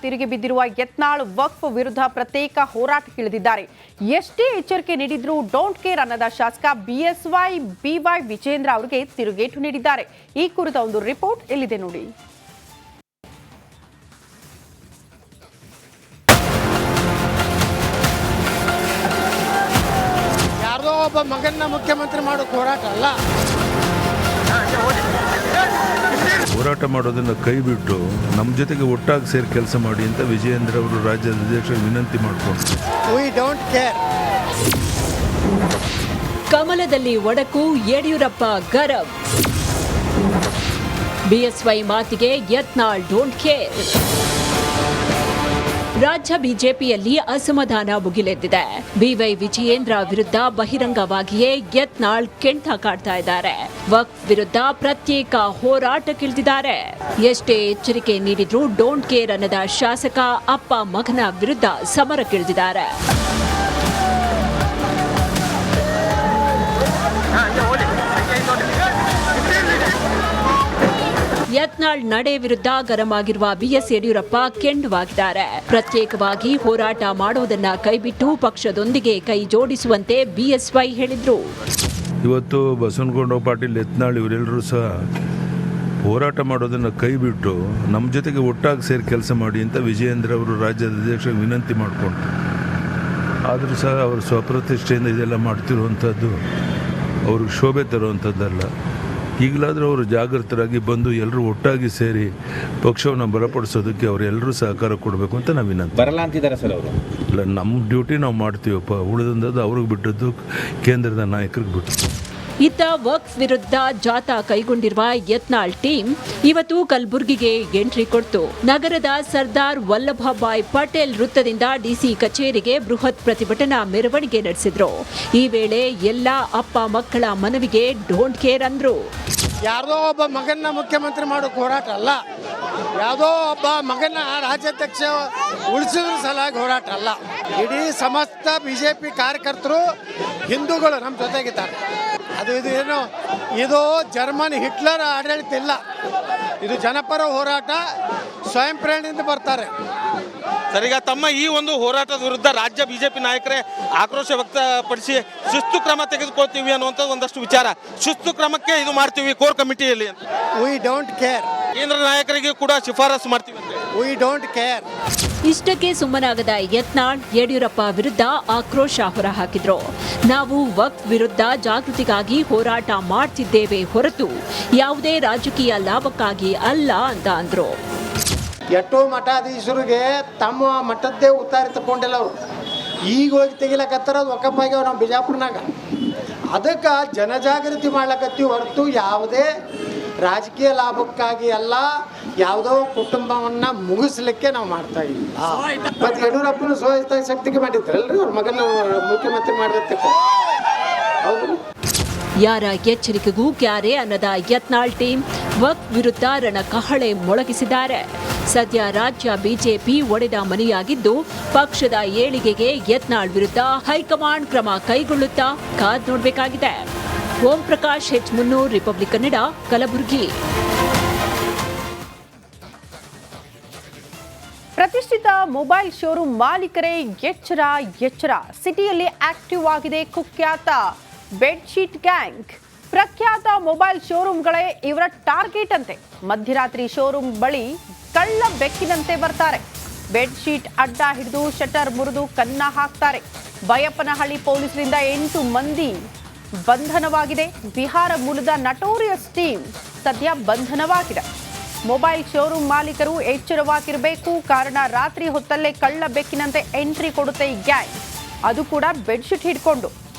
ತಿರುಗಿ ಬಿದ್ದಿರುವ ಯತ್ನಾಳ್ ವಕ್ಫ್ ವಿರುದ್ಧ ಪ್ರತ್ಯೇಕ ಹೋರಾಟಕ್ಕಿಳಿದಿದ್ದಾರೆ. ಎಷ್ಟೇ ಎಚ್ಚರಿಕೆ ನೀಡಿದ್ರೂ ಡೋಂಟ್ ಕೇರ್ ಅನ್ನದ ಶಾಸಕ ಬಿವೈ ವಿಜೇಂದ್ರ ಅವರಿಗೆ ತಿರುಗೇಟು ನೀಡಿದ್ದಾರೆ. ಈ ಕುರಿತ ಒಂದು ರಿಪೋರ್ಟ್ ಇಲ್ಲಿದೆ ನೋಡಿ. ಯಾರೋ ಒಬ್ಬ ಮಗನ್ನ ಮುಖ್ಯಮಂತ್ರಿ ಮಾಡೋ ಹೋರಾಟ ಅಲ್ಲ. ಹೋರಾಟ ಮಾಡೋದನ್ನು ಕೈ ಬಿಟ್ಟು ನಮ್ಮ ಜೊತೆಗೆ ಒಟ್ಟಾಗಿ ಸೇರಿ ಕೆಲಸ ಮಾಡಿ ಅಂತ ವಿಜಯೇಂದ್ರ ಅವರು ರಾಜ್ಯದ ಅಧ್ಯಕ್ಷರಿಗೆ ವಿನಂತಿ ಮಾಡಿಕೊಂಡು ವಿ ಡೋಂಟ್ ಕೇರ್. ಕಮಲದಲ್ಲಿ ಒಡಕು, ಯಡಿಯೂರಪ್ಪ ಗರಂ. ಬಿಎಸ್ವೈ ಮಾತಿಗೆ ಯತ್ನಾಳ್ ಡೋಂಟ್ ಕೇರ್. ರಾಜ್ಯ ಬಿಜೆಪಿಯಲ್ಲಿ ಅಸಮಾಧಾನ ಮುಗಿಲೆದ್ದಿದೆ. ಬಿವೈ ವಿಜಯೇಂದ್ರ ವಿರುದ್ಧ ಬಹಿರಂಗವಾಗಿಯೇ ಯತ್ನಾಳ್ ಕೆಂಡ ಕಾಡ್ತಾ ಇದ್ದಾರೆ. ವಕ್ಫ್ ವಿರುದ್ಧ ಪ್ರತ್ಯೇಕ ಹೋರಾಟಕ್ಕಿಳಿದಿದ್ದಾರೆ. ಎಷ್ಟೇ ಎಚ್ಚರಿಕೆ ನೀಡಿದ್ರೂ ಡೋಂಟ್ ಕೇರ್ ಅನ್ನದ ಶಾಸಕ ಅಪ್ಪ ಮಗನ ವಿರುದ್ಧ ಸಮರಕ್ಕಿಳಿದಿದ್ದಾರೆ. ಯತ್ನಾಳ್ ನಡೆ ವಿರುದ್ಧ ಗರಂ ಆಗಿರುವ ಬಿಎಸ್ ಯಡಿಯೂರಪ್ಪ ಕೆಂಡವಾಗಿದ್ದಾರೆ. ಪ್ರತ್ಯೇಕವಾಗಿ ಹೋರಾಟ ಮಾಡೋದನ್ನ ಕೈಬಿಟ್ಟು ಪಕ್ಷದೊಂದಿಗೆ ಕೈ ಜೋಡಿಸುವಂತೆ ಬಿಎಸ್ವೈ ಹೇಳಿದ್ರು. ಇವತ್ತು ಬಸವನಗೌಡ ಪಾಟೀಲ್, ಯತ್ನಾಳ್ ಇವರೆಲ್ಲರೂ ಸಹ ಹೋರಾಟ ಮಾಡೋದನ್ನು ಕೈ ಬಿಟ್ಟು ನಮ್ಮ ಜೊತೆಗೆ ಒಟ್ಟಾಗಿ ಸೇರಿ ಕೆಲಸ ಮಾಡಿ ಅಂತ ವಿಜಯೇಂದ್ರ ಅವರು ರಾಜ್ಯದ ಅಧ್ಯಕ್ಷರಿಗೆ ವಿನಂತಿ ಮಾಡಿಕೊಂಡು, ಆದರೂ ಸಹ ಅವರು ಸ್ವಪ್ರತಿಷ್ಠೆಯಿಂದ ಇದೆಲ್ಲ ಮಾಡ್ತಿರುವಂಥದ್ದು ಅವ್ರಿಗೆ ಶೋಭೆ ತರುವಂಥದ್ದಲ್ಲ. ಈಗಲಾದರೂ ಅವರು ಜಾಗೃತರಾಗಿ ಬಂದು ಎಲ್ಲರೂ ಒಟ್ಟಾಗಿ ಸೇರಿ ಪಕ್ಷವನ್ನು ಬಲಪಡಿಸೋದಕ್ಕೆ ಅವರೆಲ್ಲರೂ ಸಹಕಾರ ಕೊಡಬೇಕು ಅಂತ ನಾವು ವಿನಂತಿ. ಬರಲ್ಲ ಅಂತಿದ್ದಾರೆ ಸರ್ ಅವರು. ಇಲ್ಲ, ನಮ್ಮ ಡ್ಯೂಟಿ ನಾವು ಮಾಡ್ತೀವಪ್ಪ, ಉಳಿದಂಥದ್ದು ಅವ್ರಿಗೆ ಬಿಟ್ಟದ್ದು ಕೇಂದ್ರದ ನಾಯಕರಿಗೆ ಬಿಟ್ಟು. ಇತ್ತ ವಕ್ಫ್ ವಿರುದ್ಧ ಜಾಥಾ ಕೈಗೊಂಡಿರುವ ಯತ್ನಾಳ್ ಟೀಮ್ ಇವತ್ತು ಕಲಬುರಗಿಗೆ ಎಂಟ್ರಿ ಕೊಡ್ತು. ನಗರದ ಸರ್ದಾರ್ ವಲ್ಲಭಭಾಯ್ ಪಟೇಲ್ ವೃತ್ತದಿಂದ ಡಿಸಿ ಕಚೇರಿಗೆ ಬೃಹತ್ ಪ್ರತಿಭಟನಾ ಮೆರವಣಿಗೆ ನಡೆಸಿದ್ರು. ಈ ವೇಳೆ ಎಲ್ಲ ಅಪ್ಪ ಮಕ್ಕಳ ಮನವಿಗೆ ಡೋಂಟ್ ಕೇರ್ ಅಂದ್ರು. ಯಾರೋ ಒಬ್ಬ ಮಗನ್ನ ಮುಖ್ಯಮಂತ್ರಿ ಮಾಡೋ ಹೋರಾಟ ಅಲ್ಲ. ಯಾವುದೋ ಒಬ್ಬ ಮಗನ ರಾಜ್ಯಾಧ್ಯಕ್ಷ ಉಳಿಸೋದ್ರ ಸಲುವಾಗಿ ಹೋರಾಟ ಅಲ್ಲ. ಇಡೀ ಸಮಸ್ತ ಬಿಜೆಪಿ ಕಾರ್ಯಕರ್ತರು ಹಿಂದೂಗಳು ನಮ್ಮ ಜೊತೆಗಿದ್ದಾರೆ. ಇದು ಜರ್ಮನ್ ಹಿಟ್ಲರ್ ಆಡಳಿತ ಇಲ್ಲ. ಇದು ಜನಪರ ಹೋರಾಟ, ಸ್ವಯಂ ಪ್ರೇರಣೆಯಿಂದ ಬರ್ತಾರೆ. ಸರಿಗ ತಮ್ಮ ಈ ಒಂದು ಹೋರಾಟದ ವಿರುದ್ಧ ರಾಜ್ಯ ಬಿಜೆಪಿ ನಾಯಕರೇ ಆಕ್ರೋಶ ವ್ಯಕ್ತಪಡಿಸಿ ಶಿಸ್ತು ಕ್ರಮ ತೆಗೆದುಕೊಳ್ತೀವಿ ಅನ್ನುವಂಥ ಒಂದಷ್ಟು ವಿಚಾರ. ಶಿಸ್ತು ಕ್ರಮಕ್ಕೆ ಇದು ಮಾಡ್ತೀವಿ ಕೋರ್ ಕಮಿಟಿಯಲ್ಲಿ ಅಂತ. V don't care. ಕೇಂದ್ರ ನಾಯಕರಿಗೆ ಕೂಡ ಶಿಫಾರಸು ಮಾಡ್ತೀವಿ ಅಂತ. V don't care. ಇಷ್ಟಕ್ಕೆ ಸುಮ್ಮನಾಗದ ಯತ್ನಾಳ್ ಯಡಿಯೂರಪ್ಪ ವಿರುದ್ಧ ಆಕ್ರೋಶ ಹೊರಹಾಕಿದ್ರು. ನಾವು ವಕ್ಫ್ ವಿರುದ್ಧ ಜಾಗೃತಿಗಾಗಿ ಹೋರಾಟ ಮಾಡ್ತಿದ್ದೇವೆ ಹೊರತು ಯಾವುದೇ ರಾಜಕೀಯ ಲಾಭಕ್ಕಾಗಿ ಅಲ್ಲ ಅಂತ ಅಂದ್ರು. ಎಷ್ಟೋ ಮಠಾಧೀಶರಿಗೆ ತಮ್ಮ ಮಠದ್ದೇ ಉತ್ತಾರ ತಗೊಂಡಿಲ್ಲ ಅವರು. ಈಗ ಹೋಗಿ ತೆಗಿಲಕತ್ತಾರ, ಅದು ವಕಫ್ ಆಗ್ಯಾವ ನಾವು ಬಿಜಾಪುರನಾಗ. ಅದಕ್ಕೆ ಜನಜಾಗೃತಿ ಮಾಡ್ಲಕತ್ತೀವಿ ಹೊರತು ಯಾವುದೇ ರಾಜಕೀಯ ಲಾಭಕ್ಕಾಗಿ ಅಲ್ಲ, ಯಾವುದೋ ಕುಟುಂಬವನ್ನು ಮುಗಿಸ್ಲಿಕ್ಕೆ ನಾವು ಮಾಡ್ತಾ ಇದ್ದೀವಿ. ಮತ್ತು ಯಡಿಯೂರಪ್ಪನ ಶಕ್ತಿಗೆ ಮಾಡಿದ್ರಲ್ರಿ ಅವ್ರ ಮಗನ ಮುಖ್ಯಮಂತ್ರಿ ಮಾಡಬೇಕು. ಹೌದು, ಯಾರ ಎಚ್ಚರಿಕೆಗೂ ಕ್ಯಾರೆ ಅನ್ನದ ಯತ್ನಾಳ್ ಟೀಮ್ ವಕ್ಫ್ ವಿರುದ್ಧ ರಣಕಹಳೆ ಮೊಳಗಿಸಿದ್ದಾರೆ. ಸದ್ಯ ರಾಜ್ಯ ಬಿಜೆಪಿ ಒಡೆದ ಮನೆಯಾಗಿದ್ದು, ಪಕ್ಷದ ಏಳಿಗೆಗೆ ಯತ್ನಾಳ್ ವಿರುದ್ಧ ಹೈಕಮಾಂಡ್ ಕ್ರಮ ಕೈಗೊಳ್ಳುತ್ತಾ ಕಾದ್ ನೋಡಬೇಕಾಗಿದೆ. Om Prakash H300 republic Kannada, Kalaburagi. ಪ್ರತಿಷ್ಠಿತ ಮೊಬೈಲ್ ಶೋರೂಮ್ ಮಾಲೀಕರೇ ಎಚ್ಚರ. ಸಿಟಿಯಲ್ಲಿ ಆಕ್ಟಿವ್ ಆಗಿದೆ ಕುಖ್ಯಾತ ಬೆಡ್ಶೀಟ್ ಗ್ಯಾಂಗ್. ಪ್ರಖ್ಯಾತ ಮೊಬೈಲ್ ಶೋರೂಮ್ಗಳೇ ಇವರ ಟಾರ್ಗೆಟ್ ಅಂತೆ. ಮಧ್ಯರಾತ್ರಿ ಶೋರೂಮ್ ಬಳಿ ಕಳ್ಳ ಬೆಕ್ಕಿನಂತೆ ಬರ್ತಾರೆ. ಬೆಡ್ಶೀಟ್ ಅಡ್ಡ ಹಿಡಿದು ಶಟರ್ ಮುರಿದು ಕನ್ನ ಹಾಕ್ತಾರೆ. ಬೈಯಪ್ಪನಹಳ್ಳಿ ಪೊಲೀಸರಿಂದ 8 ಮಂದಿ ಬಂಧನವಾಗಿದೆ. ಬಿಹಾರ ಮೂಲದ ನಟೋರಿಯಸ್ ಟೀಮ್ ಸದ್ಯ ಬಂಧನವಾಗಿದೆ. ಮೊಬೈಲ್ ಶೋರೂಮ್ ಮಾಲೀಕರು ಎಚ್ಚರವಾಗಿರಬೇಕು. ಕಾರಣ ರಾತ್ರಿ ಹೊತ್ತಲ್ಲೇ ಕಳ್ಳ ಬೆಕ್ಕಿನಂತೆ ಎಂಟ್ರಿ ಕೊಡುತ್ತೆ ಈ ಗ್ಯಾಂಗ್, ಅದು ಕೂಡ ಬೆಡ್ಶೀಟ್ ಹಿಡ್ಕೊಂಡು.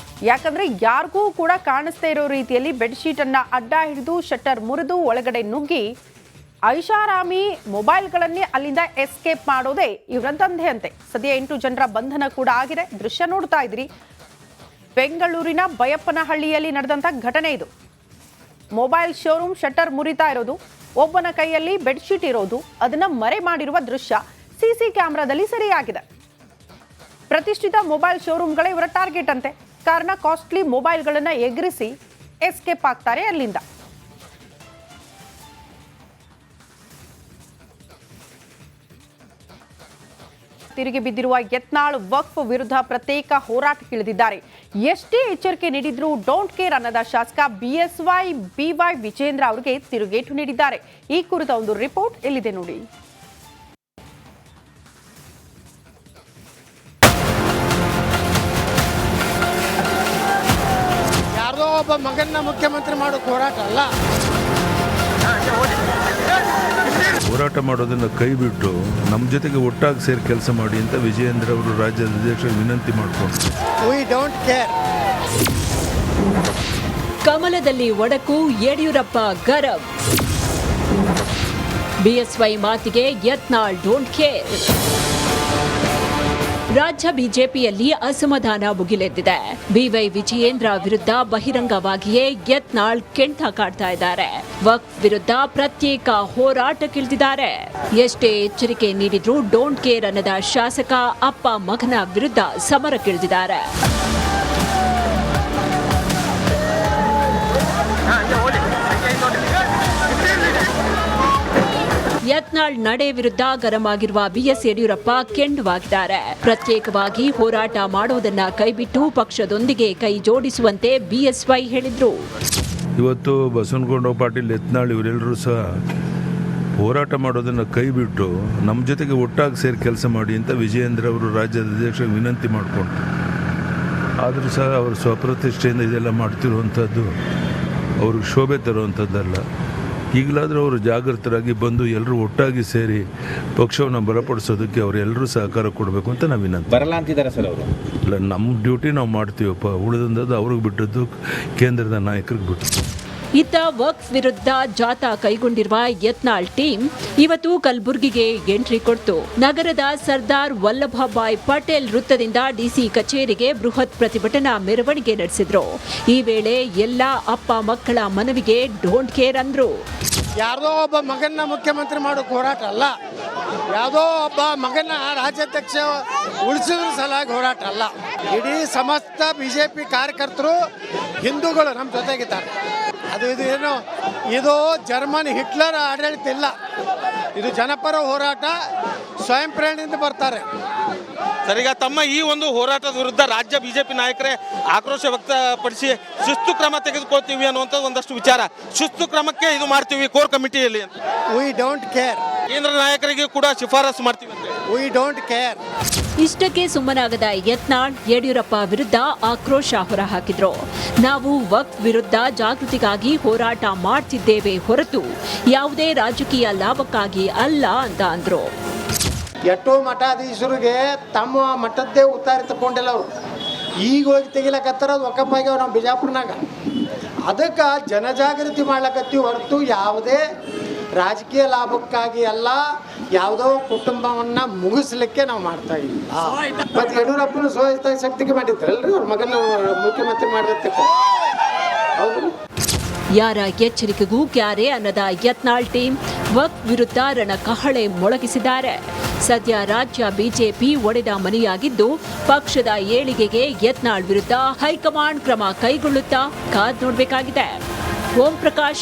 ಯಾಕಂದ್ರೆ ಯಾರಿಗೂ ಕೂಡ ಕಾಣಿಸ್ತಾ ಇರೋ ರೀತಿಯಲ್ಲಿ ಬೆಡ್ಶೀಟ್ ಅನ್ನ ಅಡ್ಡ ಹಿಡಿದು ಶಟರ್ ಮುರಿದು ಒಳಗಡೆ ನುಗ್ಗಿ ಐಷಾರಾಮಿ ಮೊಬೈಲ್ಗಳನ್ನೇ ಅಲ್ಲಿಂದ ಎಸ್ಕೇಪ್ ಮಾಡೋದೇ ಇವರ ದಂಧೆ ಅಂತೆ. ಸದ್ಯ 8 ಜನರ ಬಂಧನ ಕೂಡ ಆಗಿದೆ. ದೃಶ್ಯ ನೋಡ್ತಾ ಇದ್ರಿ, ಬೆಂಗಳೂರಿನ ಬೈಯಪ್ಪನಹಳ್ಳಿಯಲ್ಲಿ ನಡೆದಂತ ಘಟನೆ ಇದು. ಮೊಬೈಲ್ ಶೋರೂಮ್ ಶಟರ್ ಮುರಿತಾ ಇರೋದು, ಒಬ್ಬನ ಕೈಯಲ್ಲಿ ಬೆಡ್ಶೀಟ್ ಇರೋದು, ಅದನ್ನ ಮರೆ ಮಾಡಿರುವ ದೃಶ್ಯ ಸಿಸಿ ಕ್ಯಾಮೆರಾದಲ್ಲಿ ಸೆರೆಯಾಗಿದೆ. ಪ್ರತಿಷ್ಠಿತ ಮೊಬೈಲ್ ಶೋರೂಮ್ಗಳೇ ಇವರ ಟಾರ್ಗೆಟ್ ಅಂತೆ. ಕಾರಣ ಕಾಸ್ಟ್ಲಿ ಮೊಬೈಲ್ಗಳನ್ನ ಎಗರಿಸಿ ಎಸ್ಕೇಪ್ ಆಗ್ತಾರೆ ಅಲ್ಲಿಂದ. ತಿರುಗಿ ಬಿದ್ದಿರುವ ಯತ್ನಾಳ್ ವಕ್ಫ್ ವಿರುದ್ಧ ಪ್ರತ್ಯೇಕ ಹೋರಾಟಕ್ಕಿಳಿದಿದ್ದಾರೆ. ಎಷ್ಟೇ ಎಚ್ಚರಿಕೆ ನೀಡಿದ್ರೂ ಡೋಂಟ್ ಕೇರ್ ಅನ್ನದ ಶಾಸಕ ಬಿವೈ ವಿಜೇಂದ್ರ ಅವರಿಗೆ ತಿರುಗೇಟು ನೀಡಿದ್ದಾರೆ. ಈ ಕುರಿತ ಒಂದು ರಿಪೋರ್ಟ್ ಇಲ್ಲಿದೆ ನೋಡಿ. ಯಾರ್ದೋ ಒಬ್ಬ ಮಗನ್ನ ಮುಖ್ಯಮಂತ್ರಿ ಮಾಡೋಕೆ ಹೋರಾಟ ಅಲ್ಲ. ಹೋರಾಟ ಮಾಡೋದನ್ನು ಕೈ ಬಿಟ್ಟು ನಮ್ಮ ಜೊತೆಗೆ ಒಟ್ಟಾಗಿ ಸೇರಿ ಕೆಲಸ ಮಾಡಿ ಅಂತ ವಿಜಯೇಂದ್ರ ಅವರು ರಾಜ್ಯದ ಅಧ್ಯಕ್ಷರಿಗೆ ವಿನಂತಿ ಮಾಡಿಕೊಂಡು ವಿ ಡೋಂಟ್ ಕೇರ್. ಕಮಲದಲ್ಲಿ ಒಡಕು, ಯಡಿಯೂರಪ್ಪ ಗರಂ. ಬಿಎಸ್ವೈ ಮಾತಿಗೆ ಯತ್ನಾಳ್ ಡೋಂಟ್ ಕೇರ್. ರಾಜ್ಯ ಬಿಜೆಪಿಯಲ್ಲಿ ಅಸಮಾಧಾನ ಭುಗಿಲೆದ್ದಿದೆ. ಬಿವೈ ವಿಜಯೇಂದ್ರ ವಿರುದ್ಧ ಬಹಿರಂಗವಾಗಿಯೇ ಯತ್ನಾಳ್ ಕೆಂಡ ಕಾಡ್ತಾ ಇದ್ದಾರೆ. ವಕ್ಫ್ ವಿರುದ್ಧ ಪ್ರತ್ಯೇಕ ಹೋರಾಟಕ್ಕಿಳಿದಿದ್ದಾರೆ. ಎಷ್ಟೇ ಎಚ್ಚರಿಕೆ ನೀಡಿದ್ರೂ ಡೋಂಟ್ ಕೇರ್ ಅನ್ನದ ಶಾಸಕ ಅಪ್ಪ ಮಗನ ವಿರುದ್ಧ ಸಮರಕ್ಕಿಳಿದಿದ್ದಾರೆ. ಯತ್ನಾಳ್ ನಡೆ ವಿರುದ್ಧ ಗರಂ ಆಗಿರುವ ಬಿಎಸ್ ಯಡಿಯೂರಪ್ಪ ಕೆಂಡವಾಗಿದ್ದಾರೆ. ಪ್ರತ್ಯೇಕವಾಗಿ ಹೋರಾಟ ಮಾಡುವುದನ್ನ ಕೈಬಿಟ್ಟು ಪಕ್ಷದೊಂದಿಗೆ ಕೈ ಜೋಡಿಸುವಂತೆ ಬಿಎಸ್ವೈ ಹೇಳಿದ್ರು. ಇವತ್ತು ಬಸವನಗೌಡ ಪಾಟೀಲ್, ಯತ್ನಾಳ್ ಇವರೆಲ್ಲರೂ ಸಹ ಹೋರಾಟ ಮಾಡೋದನ್ನು ಕೈ ಬಿಟ್ಟು ನಮ್ಮ ಜೊತೆಗೆ ಒಟ್ಟಾಗಿ ಸೇರಿ ಕೆಲಸ ಮಾಡಿ ಅಂತ ವಿಜಯೇಂದ್ರ ಅವರು ರಾಜ್ಯದ ಅಧ್ಯಕ್ಷರಿಗೆ ವಿನಂತಿ ಮಾಡಿಕೊಂಡು, ಆದರೂ ಸಹ ಅವರು ಸ್ವಪ್ರತಿಷ್ಠೆಯಿಂದ ಇದೆಲ್ಲ ಮಾಡ್ತಿರುವಂಥದ್ದು ಅವ್ರಿಗೆ ಶೋಭೆ ತರುವಂಥದ್ದಲ್ಲ. ಈಗಲಾದರೂ ಅವರು ಜಾಗೃತರಾಗಿ ಬಂದು ಎಲ್ಲರೂ ಒಟ್ಟಾಗಿ ಸೇರಿ ಪಕ್ಷವನ್ನು ಬಲಪಡಿಸೋದಕ್ಕೆ ಅವರೆಲ್ಲರೂ ಸಹಕಾರ ಕೊಡಬೇಕು ಅಂತ ನಾವು ವಿನಂತಿ. ಬರಲ್ಲ ಅಂತಿದ್ದಾರೆ ಸರ್ ಅವರು. ಇಲ್ಲ, ನಮ್ಮ ಡ್ಯೂಟಿ ನಾವು ಮಾಡ್ತೀವಪ್ಪ, ಉಳಿದಂಥದ್ದು ಅವ್ರಿಗೆ ಬಿಟ್ಟದ್ದು ಕೇಂದ್ರದ ನಾಯಕರಿಗೆ ಬಿಟ್ಟು. ಇತ್ತ ವಕ್ಫ್ ವಿರುದ್ಧ ಜಾಥಾ ಕೈಗೊಂಡಿರುವ ಯತ್ನಾಳ್ ಟೀಮ್ ಇವತ್ತು ಕಲಬುರಗಿಗೆ ಎಂಟ್ರಿ ಕೊಡ್ತು. ನಗರದ ಸರ್ದಾರ್ ವಲ್ಲಭಭಾಯ್ ಪಟೇಲ್ ವೃತ್ತದಿಂದ ಡಿಸಿ ಕಚೇರಿಗೆ ಬೃಹತ್ ಪ್ರತಿಭಟನಾ ಮೆರವಣಿಗೆ ನಡೆಸಿದ್ರು. ಈ ವೇಳೆ ಎಲ್ಲಾ ಅಪ್ಪ ಮಕ್ಕಳ ಮನವಿಗೆ ಡೋಂಟ್ ಕೇರ್ ಅಂದ್ರು. ಯಾರ್ದೋ ಒಬ್ಬ ಮಗನ್ನ ಮುಖ್ಯಮಂತ್ರಿ ಮಾಡೋಕೆ ಹೋರಾಟ ಅಲ್ಲ. ಯಾವುದೋ ಒಬ್ಬ ಮಗನ ರಾಜ್ಯಾಧ್ಯಕ್ಷ ಉಳಿಸಿದ್ರ ಸಲುವಾಗಿ ಹೋರಾಟ ಅಲ್ಲ. ಇಡೀ ಸಮಸ್ತ ಬಿಜೆಪಿ ಕಾರ್ಯಕರ್ತರು ಹಿಂದೂಗಳು ನಮ್ಮ ಜೊತೆಗಿದ್ದಾರೆ. ಇದು ಜರ್ಮನ್ ಹಿಟ್ಲರ್ ಆಡಳಿತ ಇಲ್ಲ. ಇದು ಜನಪರ ಹೋರಾಟ, ಸ್ವಯಂ ಪ್ರೇರಣೆಯಿಂದ ಬರ್ತಾರೆ. ಸರಿಗ ತಮ್ಮ ಈ ಒಂದು ಹೋರಾಟದ ವಿರುದ್ಧ ರಾಜ್ಯ ಬಿಜೆಪಿ ನಾಯಕರೇ ಆಕ್ರೋಶ ವ್ಯಕ್ತಪಡಿಸಿ ಶಿಸ್ತು ಕ್ರಮ ತೆಗೆದುಕೊಳ್ತೀವಿ ಅನ್ನುವಂಥ ಒಂದಷ್ಟು ವಿಚಾರ. ಶಿಸ್ತು ಕ್ರಮಕ್ಕೆ ಇದು ಮಾಡ್ತೀವಿ ಕೋರ್ ಕಮಿಟಿಯಲ್ಲಿ ಅಂತ. V don't care. ಕೇಂದ್ರ ನಾಯಕರಿಗೆ ಕೂಡ ಶಿಫಾರಸು ಮಾಡ್ತೀವಿ ಅಂತ. V don't care. ಇಷ್ಟಕ್ಕೆ ಸುಮ್ಮನಾಗದ ಯತ್ನಾಳ್ ಯಡಿಯೂರಪ್ಪ ವಿರುದ್ಧ ಆಕ್ರೋಶ ಹೊರಹಾಕಿದ್ರು. ನಾವು ವಕ್ಫ್ ವಿರುದ್ಧ ಜಾಗೃತಿಗಾಗಿ ಹೋರಾಟ ಮಾಡ್ತಿದ್ದೇವೆ ಹೊರತು ಯಾವುದೇ ರಾಜಕೀಯ ಲಾಭಕ್ಕಾಗಿ ಅಲ್ಲ ಅಂತ ಅಂದ್ರು. ಎಷ್ಟೋ ಮಠಾಧೀಶರಿಗೆ ತಮ್ಮ ಮಠದ್ದೇ ಉತ್ತಾರಿ ತಗೊಂಡಿಲ್ಲ ಅವರು. ಈಗ ಹೋಗಿ ತೆಗಿಲಕತ್ತಾರ, ಅದು ಒಕ್ಕಪ್ಪಾಗ್ಯಾವ ನಮ್ಮ ಬಿಜಾಪುರನಾಗ. ಅದಕ್ಕೆ ಜನಜಾಗೃತಿ ಮಾಡ್ಲಕತ್ತೀವಿ ಹೊರತು ಯಾವುದೇ ರಾಜಕೀಯ ಲಾಭಕ್ಕಾಗಿ ಅಲ್ಲ, ಯಾವುದೋ ಕುಟುಂಬವನ್ನು ಮುಗಿಸ್ಲಿಕ್ಕೆ ನಾವು ಮಾಡ್ತಾ ಇದ್ದೀವಿ. ಮತ್ತು ಯಡಿಯೂರಪ್ಪನ ಸ್ವಹಿತ ಶಕ್ತಿಗೆ ಮಾಡಿದ್ರಲ್ರಿ ಅವ್ರ ಮಗನ ಮುಖ್ಯಮಂತ್ರಿ ಮಾಡಿದ. ಹೌದು, ಯಾರ ಎಚ್ಚರಿಕೆಗೂ ಕ್ಯಾರೆ ಅನ್ನದ ಯತ್ನಾಳ್ ಟೀಮ್ ವಕ್ಫ್ ವಿರುದ್ಧ ರಣಕಹಳೆ ಮೊಳಗಿಸಿದ್ದಾರೆ. ಸದ್ಯ ರಾಜ್ಯ ಬಿಜೆಪಿ ಒಡೆದ ಮನೆಯಾಗಿದ್ದು, ಪಕ್ಷದ ಏಳಿಗೆಗೆ ಯತ್ನಾಳ್ ವಿರುದ್ಧ ಹೈಕಮಾಂಡ್ ಕ್ರಮ ಕೈಗೊಳ್ಳುತ್ತಾ ಕಾದ್ ನೋಡಬೇಕಾಗಿದೆ. ಓಂ ಪ್ರಕಾಶ್,